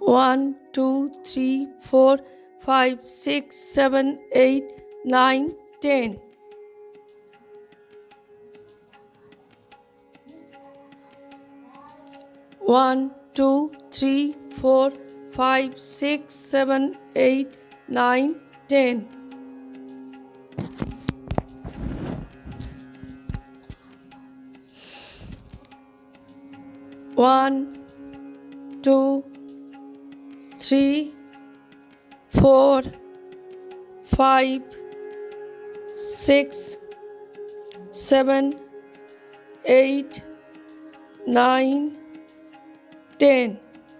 1 2 3 4 5 6 7 8 9 10 1 2 3 4 5 6 7 8 9 10 1 2 3 4 5 6 7 8 9 10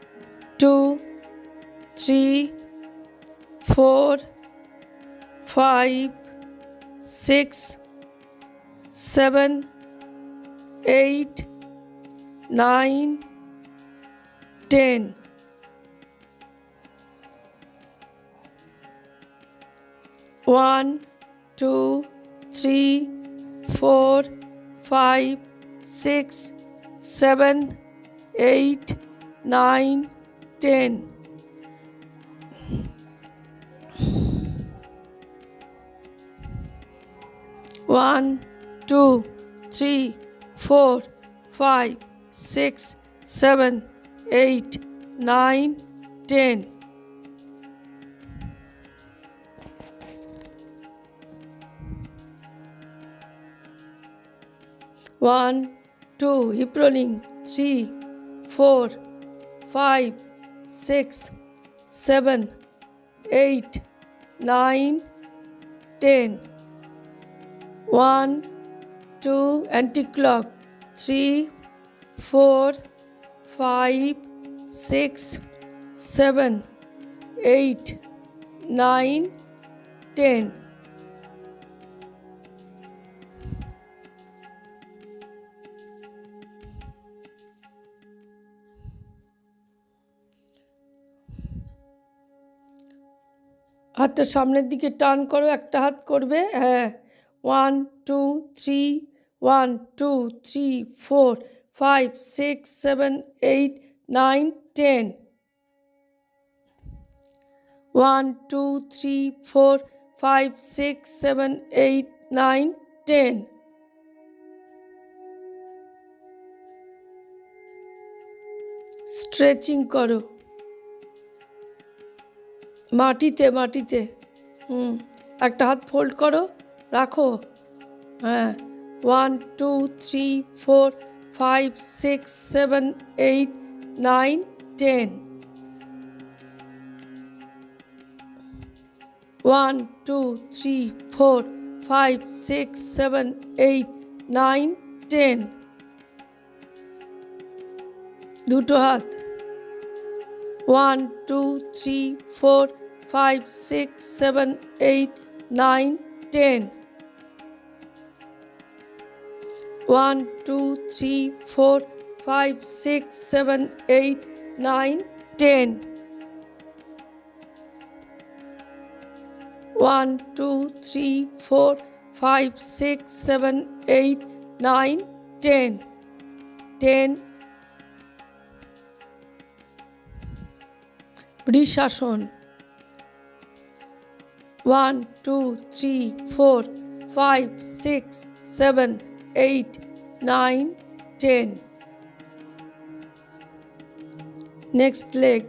1 2 3 4 5 6 7 8 9 10 1 2 3 4 5 6 7 8 9 10 1 2 3 4 5 6 7 8 9 10 1 2 hip rolling 3 4 5 6 7 8 9 10 1 2 anti-clock 3 4 5 6 7 8 9 10 হাতটা সামনের দিকে টার্ন করো, একটা হাত করবে, হ্যাঁ 1 2 3 1 2 3 4 5 6 7 8 9 10 1 2 3 4 5 6 7 8 9 10 স্ট্রেচিং করো মাটিতে মাটিতে একটা হাত ফোল্ড করো, রাখো, হ্যাঁ 1 2 3 4 5 6 7 8 9 10 1 2 3 4 5 6 7 8 9 10 দুটো হাত 1 2 3 4 5 6 7 8 9 10 1 2 3 4 5 6 7 8 9 10 1 2 3 4 5 6 7 8 9 10 10 বৃষাসন 1 2 3 4 5 6 7 8 9 10 next leg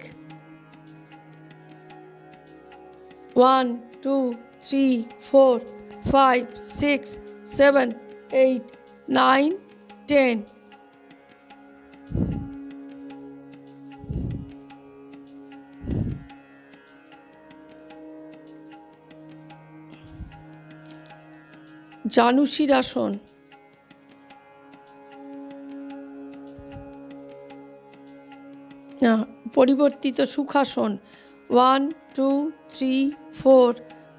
1 2 3 4 5 6 7 8 9 10 জানুশীর আসন পরিবর্তিত সুখাসন 1 2 3 4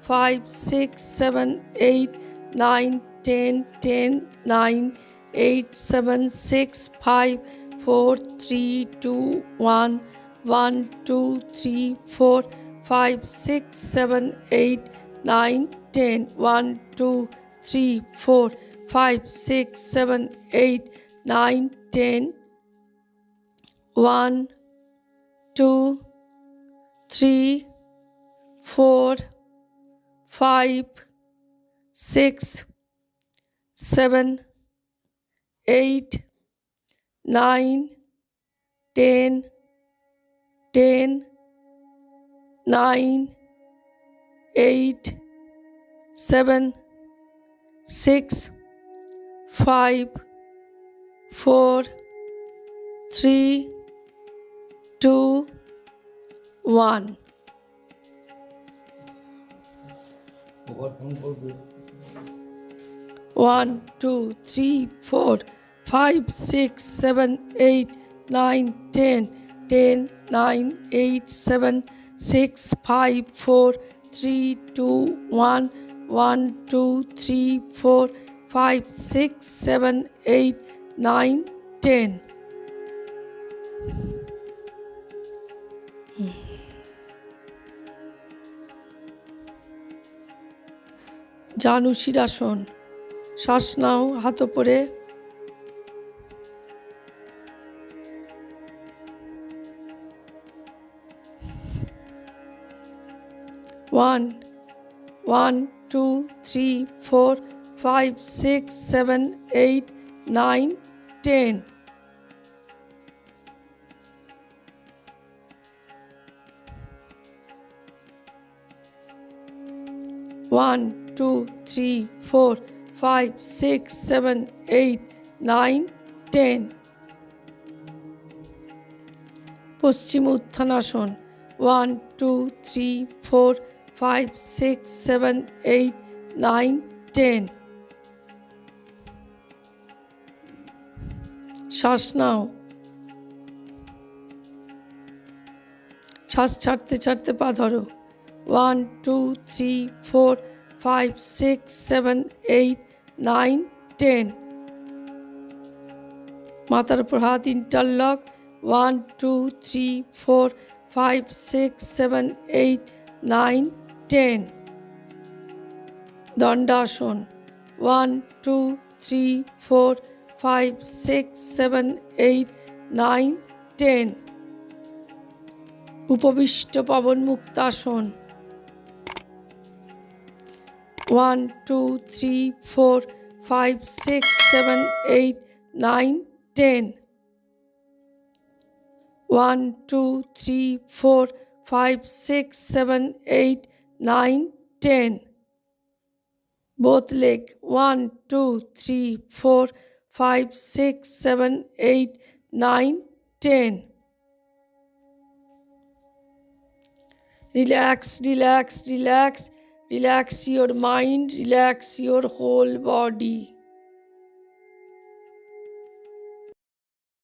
5 6 7 8 9 10 10 9 8 7 6 5 4 3 2 1 1 2 3 4 5 6 7 8 9 10 1 2 3 4 5, 6, 7, 8, 9, 10. 1, 2, 3, 4, 5, 6, 7, 8, 9, 10, 10, 9, 8, 7, 6, 5, 4, 3, 2, 1. One, 2, 3, 4, 5, 6, 7, 8, 9, 10, 10, 9, 8, 7, 6, 5, 4, 3, 2, 1, 1, 2, 3, 4, 5, 6, 7, 8, 9, 10. জানুশিরাসন। শ্বাস নাও হাত ওপরে। 1, 1, 2, 3, 4, 5, 6, 7, 8, 9, 10. 1, 2, 3, 4, 5, 6, 7, 8, 9, 10. পশ্চিম উত্থানাসন। 1, 2, 3, 4, 5, 6, 7, 8, 9, 10. শ্বাস নাও। শ্বাস ছাড়তে ছাড়তে পা ধরো। 1, 2, 3, 4, 5, 6, 7, 8, 9, 10. মাথার উপর হাত ইন্টারলক। 1, 2, 3, 4, 5, 6, 7, 8, 9, 10. দণ্ডাসন। 1, 2, 3, 4, 5, 6, 7, 8, 9, 10. উপবিষ্ট Pawan মুক্তাসন। 1, 2, 3, 4, 5, 6, 7, 8, 9, 10. 1, 2, 3, 4, 5, 6, 7, 8, 9, 10. Both leg. 1, 2, 3, 4, 5, 6, 7, 8, 9, 10. Relax, relax, relax. Relax your mind, relax your whole body.